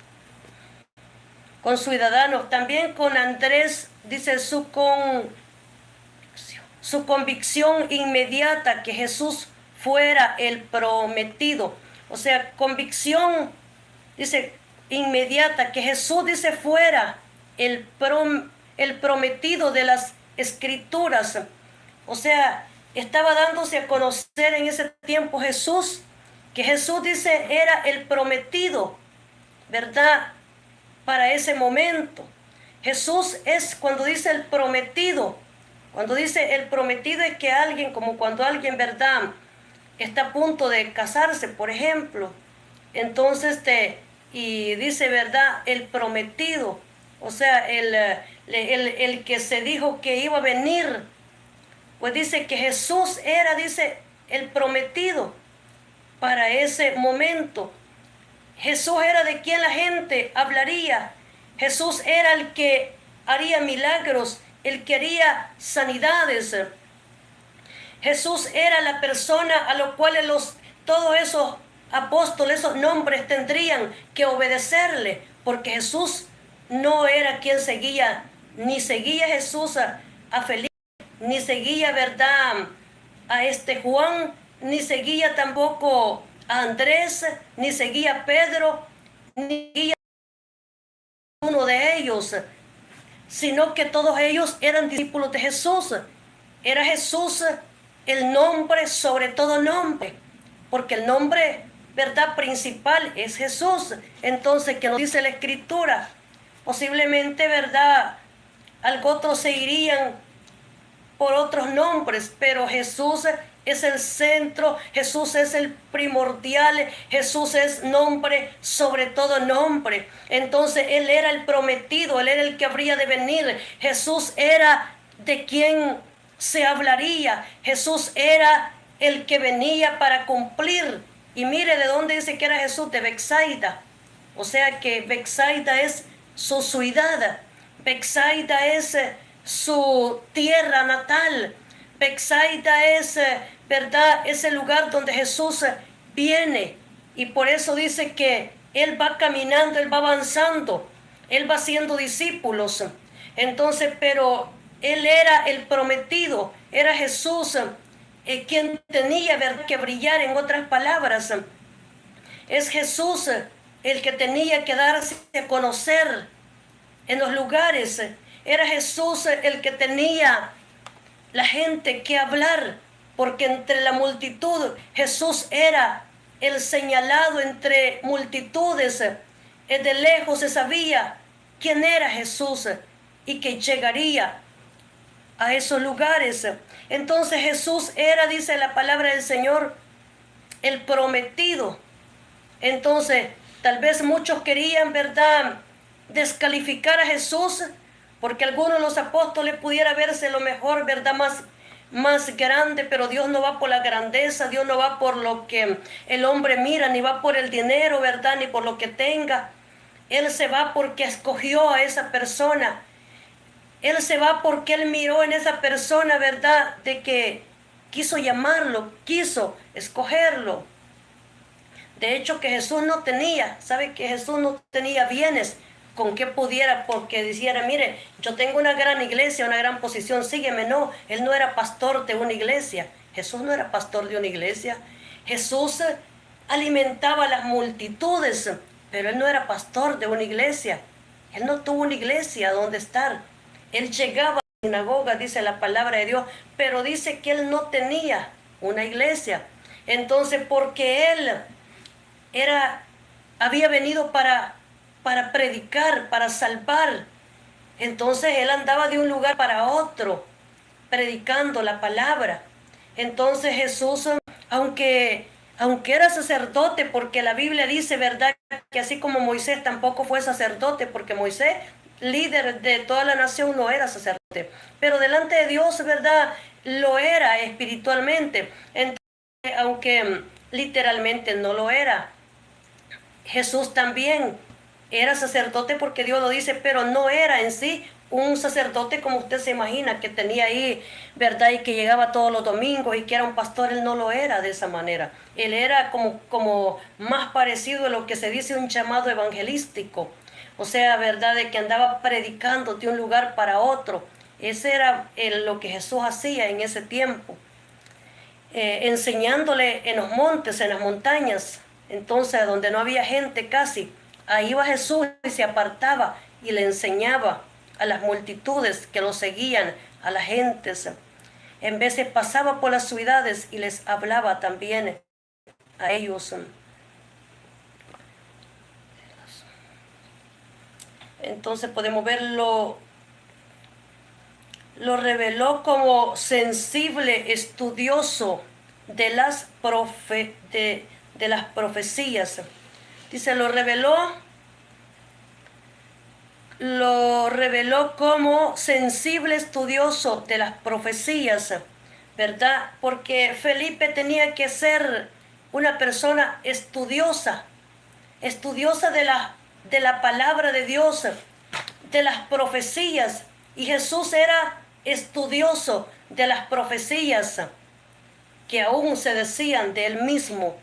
conciudadanos, también con Andrés, dice su convicción inmediata que Jesús fuera el prometido. O sea, convicción, dice, inmediata, que Jesús, dice, fuera el prometido de las Escrituras. O sea, estaba dándose a conocer en ese tiempo Jesús, que Jesús, dice, era el prometido, ¿verdad?, para ese momento. Jesús es, cuando dice el prometido, es que alguien, como cuando alguien, ¿verdad?, está a punto de casarse, por ejemplo. Entonces y dice, ¿verdad?, el prometido, o sea, el que se dijo que iba a venir. Pues dice que Jesús era, dice, el prometido para ese momento. Jesús era de quien la gente hablaría. Jesús era el que haría milagros, el que haría sanidades. Jesús era la persona a lo cual todos esos apóstoles, esos nombres tendrían que obedecerle, porque Jesús no era quien seguía, ni seguía Jesús a Felipe, ni seguía, ¿verdad?, a este Juan, ni seguía tampoco a Andrés, ni seguía a Pedro, ni seguía a uno de ellos, sino que todos ellos eran discípulos de Jesús. Era Jesús el nombre sobre todo nombre, porque el nombre, ¿verdad?, principal es Jesús. Entonces, ¿qué nos dice la Escritura? Posiblemente, ¿verdad?, algo otros se irían por otros nombres, pero Jesús es el centro, Jesús es el primordial, Jesús es nombre sobre todo nombre. Entonces Él era el prometido, Él era el que habría de venir, Jesús era de quien se hablaría, Jesús era el que venía para cumplir. Y mire de dónde dice que era Jesús, de Betsaida. O sea que Betsaida es su ciudad, Betsaida es su tierra natal. Betsaida es, ¿verdad?, ese lugar donde Jesús viene. Y por eso dice que Él va caminando, Él va avanzando, Él va haciendo discípulos. Entonces, pero Él era el prometido, era Jesús quien tenía, ¿verdad?, que brillar. En otras palabras, es Jesús el que tenía que darse a conocer en los lugares. Era Jesús el que tenía la gente que hablar, porque entre la multitud Jesús era el señalado entre multitudes. De lejos se sabía quién era Jesús y que llegaría a esos lugares. Entonces Jesús era, dice la palabra del Señor, el prometido. Entonces, tal vez muchos querían, ¿verdad?, descalificar a Jesús, porque algunos de los apóstoles pudiera verse lo mejor, ¿verdad?, más grande, pero Dios no va por la grandeza, Dios no va por lo que el hombre mira, ni va por el dinero, ¿verdad?, ni por lo que tenga. Él se va porque escogió a esa persona. Él se va porque Él miró en esa persona, ¿verdad?, de que quiso llamarlo, quiso escogerlo. De hecho, que Jesús no tenía, ¿sabe? Que Jesús no tenía bienes con que pudiera, porque dijera, mire, yo tengo una gran iglesia, una gran posición, sígueme. No, Él no era pastor de una iglesia. Jesús no era pastor de una iglesia. Jesús alimentaba a las multitudes, pero Él no era pastor de una iglesia. Él no tuvo una iglesia donde estar. Él llegaba a la sinagoga, dice la palabra de Dios, pero dice que Él no tenía una iglesia. Entonces, porque Él había venido para predicar, para salvar. Entonces Él andaba de un lugar para otro, predicando la palabra. Entonces Jesús, aunque era sacerdote, porque la Biblia dice, ¿verdad?, que así como Moisés tampoco fue sacerdote, porque Moisés, líder de toda la nación, no era sacerdote, pero delante de Dios, ¿verdad?, lo era espiritualmente. Entonces, aunque literalmente no lo era, Jesús también era sacerdote, porque Dios lo dice, pero no era en sí un sacerdote como usted se imagina, que tenía ahí, ¿verdad?, y que llegaba todos los domingos y que era un pastor. Él no lo era de esa manera. Él era como más parecido a lo que se dice un llamado evangelístico. O sea, ¿verdad?, de que andaba predicando de un lugar para otro. Ese era lo que Jesús hacía en ese tiempo. Enseñándole en los montes, en las montañas. Entonces, donde no había gente casi, ahí iba Jesús y se apartaba y le enseñaba a las multitudes que lo seguían, a las gentes. En veces pasaba por las ciudades y les hablaba también a ellos. Entonces podemos verlo. Lo reveló como sensible estudioso de las profecías. Dice, lo reveló como sensible estudioso de las profecías, ¿verdad? Porque Felipe tenía que ser una persona estudiosa de la palabra de Dios, de las profecías. Y Jesús era estudioso de las profecías que aún se decían de Él mismo.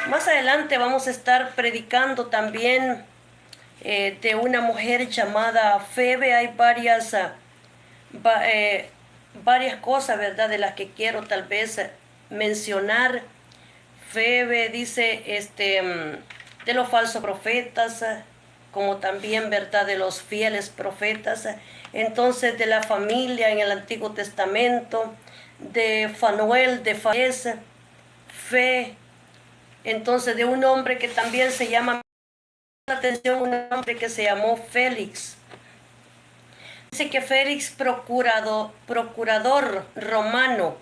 Más adelante vamos a estar predicando también de una mujer llamada Febe. Hay varias cosas, ¿verdad?, de las que quiero tal vez mencionar. Febe dice de los falsos profetas, como también, ¿verdad?, de los fieles profetas. Entonces, de la familia en el Antiguo Testamento, de Fanuel, de Faes, Fe. Entonces, de un hombre que también se llama, atención, un hombre que se llamó Félix. Dice que Félix, procurador romano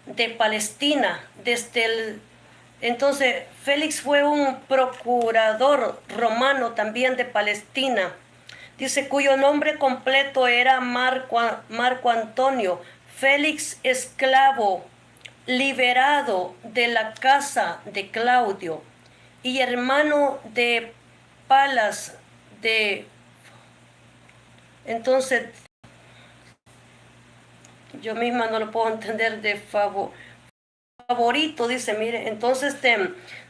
de Palestina, entonces Félix fue un procurador romano también de Palestina. Dice cuyo nombre completo era Marco Antonio Félix, esclavo liberado de la casa de Claudio y hermano de Palas de... Entonces, yo misma no lo puedo entender, de favorito, dice, mire, entonces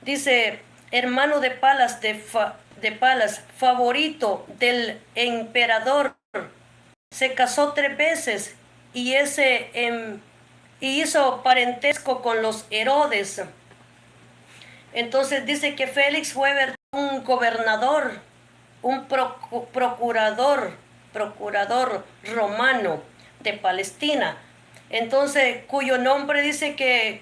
dice, hermano de Palas, de Palas, favorito del emperador, se casó 3 veces y y hizo parentesco con los Herodes. Entonces dice que Félix fue un gobernador, un procurador romano de Palestina. Entonces, cuyo nombre dice que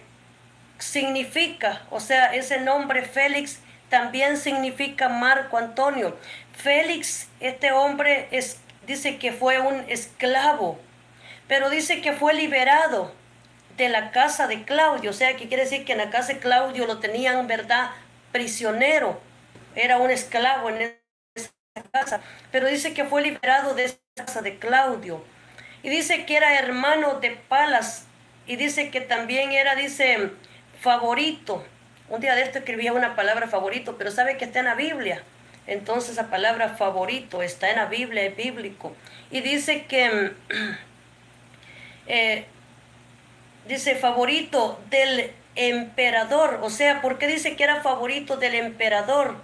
significa, o sea, ese nombre Félix también significa Marco Antonio. Félix, este hombre dice que fue un esclavo, pero dice que fue liberado de la casa de Claudio, o sea, que quiere decir que en la casa de Claudio lo tenían, ¿verdad?, prisionero, era un esclavo en esa casa, pero dice que fue liberado de esa casa de Claudio, y dice que era hermano de Palas, y dice que también era, dice, favorito. Un día de esto escribía una palabra favorito, pero sabe que está en la Biblia. Entonces la palabra favorito está en la Biblia, es bíblico. Y dice que dice favorito del emperador, o sea, ¿por qué dice que era favorito del emperador?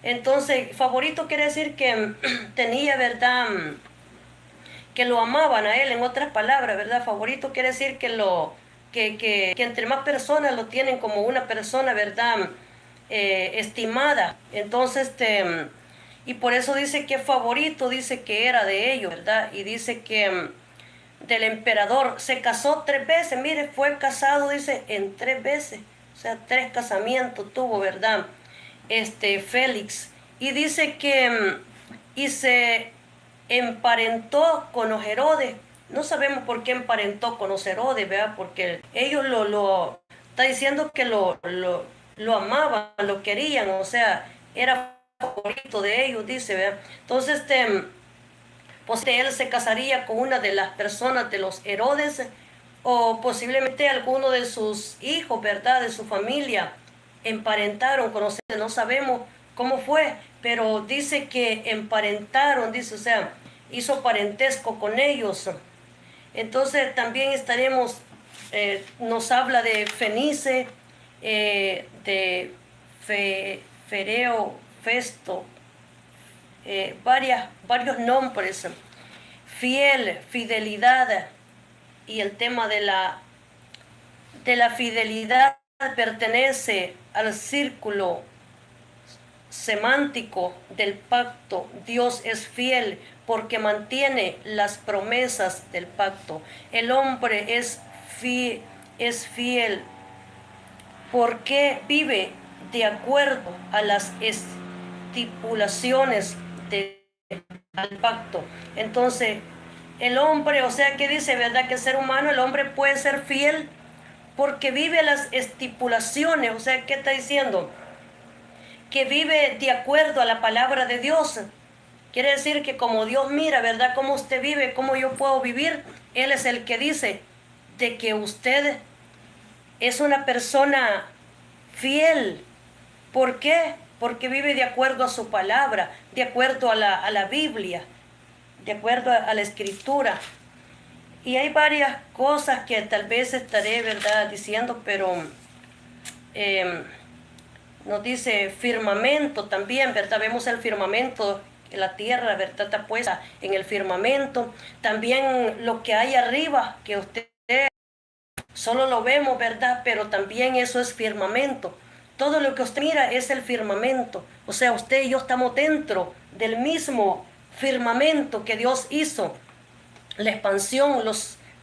Entonces, favorito quiere decir que tenía, ¿verdad?, que lo amaban a él, en otras palabras, ¿verdad? Favorito quiere decir que entre más personas lo tienen como una persona, ¿verdad?, estimada. Entonces, y por eso dice que favorito, dice que era de ellos, ¿verdad? Y dice que del emperador, se casó 3 veces, mire, fue casado, dice, en 3 veces, o sea, 3 casamientos tuvo, ¿verdad?, Félix, y dice que y se emparentó con los Herodes. No sabemos por qué emparentó con los Herodes, ¿verdad?, porque ellos está diciendo que lo amaban, lo querían, o sea, era favorito de ellos, dice, ¿verdad? Entonces, pues él se casaría con una de las personas de los Herodes, o posiblemente alguno de sus hijos, ¿verdad?, de su familia, emparentaron con los Herodes. No sabemos cómo fue, pero dice que emparentaron, dice, o sea, hizo parentesco con ellos. Entonces también estaremos, nos habla de Fenice, de Fereo, Festo, varios nombres, fidelidad, y el tema de la fidelidad pertenece al círculo semántico del pacto. Dios es fiel porque mantiene las promesas del pacto. El hombre es fiel porque vive de acuerdo a las estipulaciones del pacto. Entonces, el hombre, o sea, que dice, ¿verdad?, que el ser humano, el hombre puede ser fiel porque vive las estipulaciones. O sea, ¿qué está diciendo? Que vive de acuerdo a la palabra de Dios. Quiere decir que como Dios mira, ¿verdad?, cómo usted vive, cómo yo puedo vivir, Él es el que dice de que usted es una persona fiel. ¿Por qué? Porque vive de acuerdo a su palabra, de acuerdo a la Biblia, de acuerdo a la Escritura. Y hay varias cosas que tal vez estaré, ¿verdad?, diciendo, pero nos dice firmamento también, ¿verdad? Vemos el firmamento, la tierra, ¿verdad? Está puesta en el firmamento. También lo que hay arriba, que usted solo lo vemos, ¿verdad? Pero también eso es firmamento. Todo lo que usted mira es el firmamento. O sea, usted y yo estamos dentro del mismo firmamento que Dios hizo. La expansión,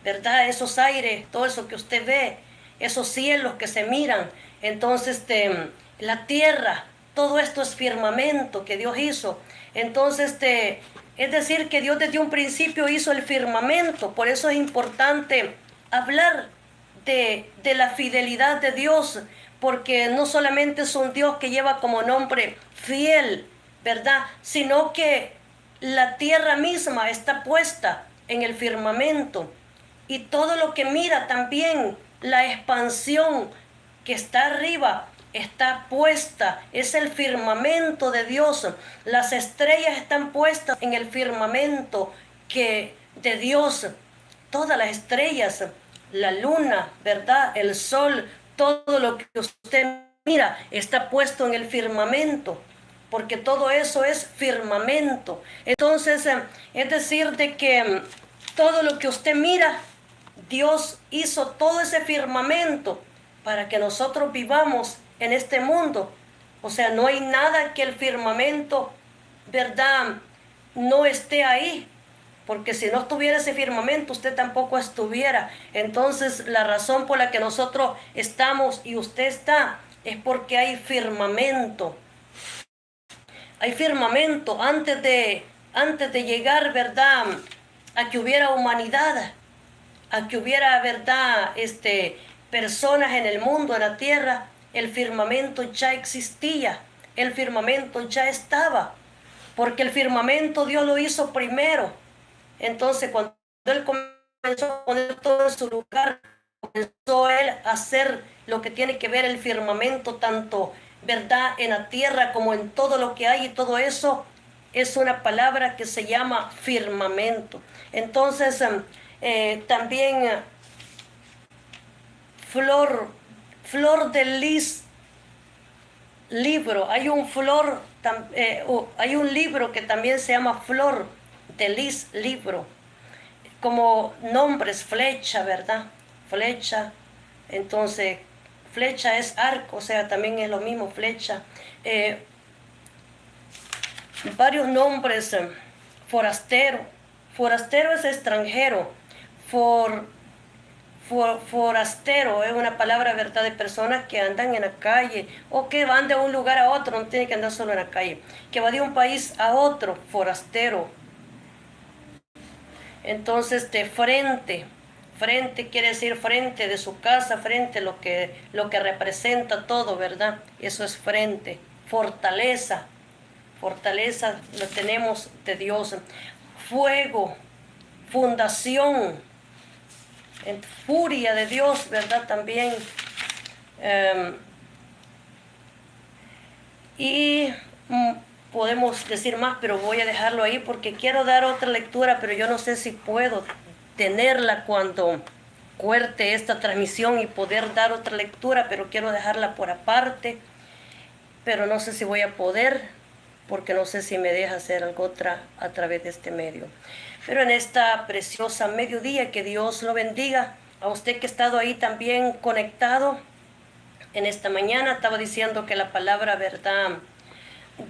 ¿verdad? Esos aires, todo eso que usted ve, esos cielos que se miran. Entonces, la tierra, todo esto es firmamento que Dios hizo. Entonces, es decir, que Dios desde un principio hizo el firmamento. Por eso es importante hablar de la fidelidad de Dios, porque no solamente es un Dios que lleva como nombre fiel, ¿verdad? Sino que la tierra misma está puesta en el firmamento y todo lo que mira también, la expansión que está arriba, está puesta, es el firmamento de Dios. Las estrellas están puestas en el firmamento de Dios. Todas las estrellas, la luna, ¿verdad? El sol, todo lo que usted mira está puesto en el firmamento, porque todo eso es firmamento. Entonces, es decir, de que todo lo que usted mira, Dios hizo todo ese firmamento para que nosotros vivamos en este mundo. O sea, no hay nada que el firmamento, ¿verdad?, no esté ahí. Porque si no estuviera ese firmamento, usted tampoco estuviera. Entonces, la razón por la que nosotros estamos y usted está es porque hay firmamento. Hay firmamento antes de llegar, ¿verdad?, a que hubiera humanidad, a que hubiera, ¿verdad?, personas en el mundo, en la tierra. El firmamento ya existía, el firmamento ya estaba, porque el firmamento Dios lo hizo primero. Entonces, cuando Él comenzó a poner todo en su lugar, comenzó Él a hacer lo que tiene que ver el firmamento, tanto, ¿verdad?, en la tierra como en todo lo que hay, y todo eso es una palabra que se llama firmamento. Entonces, también flor de lis, libro. Hay hay un libro que también se llama Flor de lis, libro. Como nombres, flecha, ¿verdad? Flecha. Entonces, flecha es arco, o sea, también es lo mismo, flecha. Varios nombres. Forastero. Forastero es extranjero. Forastero es una palabra, ¿verdad?, de personas que andan en la calle o que van de un lugar a otro, no tiene que andar solo en la calle, que va de un país a otro, forastero. Entonces, de frente quiere decir frente de su casa, frente lo que representa todo, ¿verdad? Eso es frente. Fortaleza lo tenemos de Dios. Fuego, fundación, furia de Dios, ¿verdad? También. Podemos decir más, pero voy a dejarlo ahí porque quiero dar otra lectura, pero yo no sé si puedo tenerla cuando corte esta transmisión y poder dar otra lectura, pero quiero dejarla por aparte, pero no sé si voy a poder, porque no sé si me deja hacer algo otra a través de este medio. Pero en esta preciosa mediodía, que Dios lo bendiga. A usted que ha estado ahí también conectado en esta mañana, estaba diciendo que la palabra verdad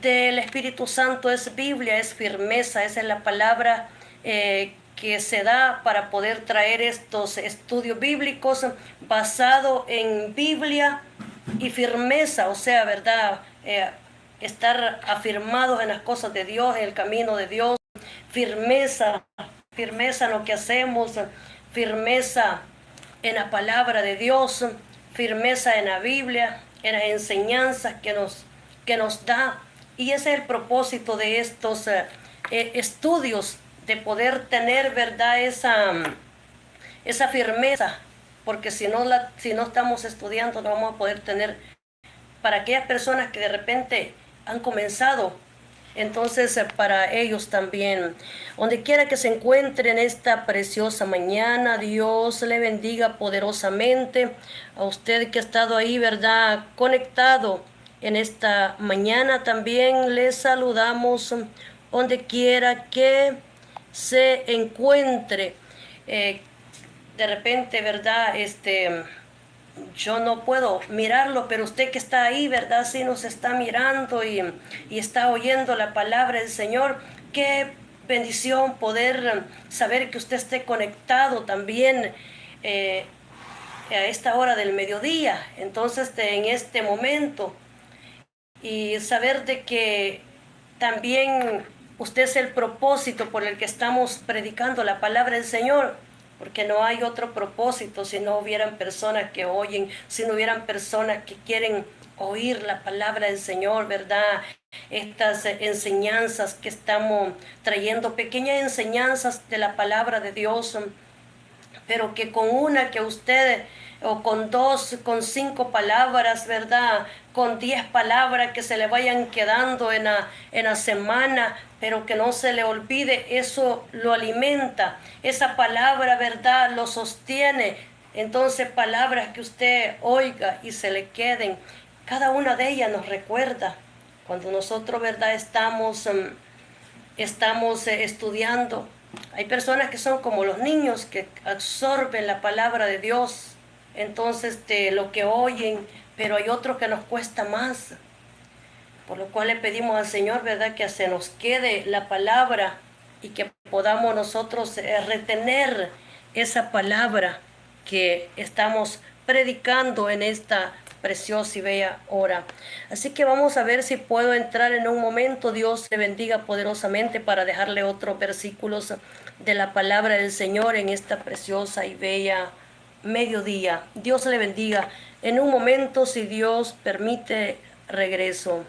del Espíritu Santo es Biblia, es firmeza. Esa es la palabra que se da para poder traer estos estudios bíblicos basado en Biblia y firmeza, o sea, verdad, estar afirmados en las cosas de Dios, en el camino de Dios. Firmeza en lo que hacemos, firmeza en la palabra de Dios, firmeza en la Biblia, en las enseñanzas que nos da. Y ese es el propósito de estos estudios, de poder tener, ¿verdad?, esa firmeza, porque si no estamos estudiando, no vamos a poder tener. Para aquellas personas que de repente han comenzado, entonces para ellos también, donde quiera que se encuentren esta preciosa mañana, Dios le bendiga poderosamente a usted que ha estado ahí, ¿verdad?, conectado En esta mañana también les saludamos donde quiera que se encuentre. De repente, ¿verdad? Yo no puedo mirarlo, pero usted que está ahí, ¿verdad? Sí nos está mirando y está oyendo la palabra del Señor. Qué bendición poder saber que usted esté conectado también a esta hora del mediodía. Entonces, en este momento, y saber de que también usted es el propósito por el que estamos predicando la palabra del Señor, porque no hay otro propósito si no hubieran personas que oyen, si no hubieran personas que quieren oír la palabra del Señor, ¿verdad? Estas enseñanzas que estamos trayendo, pequeñas enseñanzas de la palabra de Dios, pero que con una que usted, o con dos, con 5 palabras, ¿verdad? Con 10 palabras que se le vayan quedando en la semana, pero que no se le olvide, eso lo alimenta. Esa palabra, ¿verdad? Lo sostiene. Entonces, palabras que usted oiga y se le queden, cada una de ellas nos recuerda. Cuando nosotros, ¿verdad? Estamos estudiando. Hay personas que son como los niños que absorben la palabra de Dios, entonces de lo que oyen, pero hay otros que nos cuesta más. Por lo cual le pedimos al Señor, ¿verdad?, que se nos quede la palabra y que podamos nosotros retener esa palabra que estamos predicando en esta preciosa y bella hora. Así que vamos a ver si puedo entrar en un momento. Dios le bendiga poderosamente para dejarle otros versículos de la palabra del Señor en esta preciosa y bella mediodía. Dios le bendiga. En un momento, si Dios permite, regreso.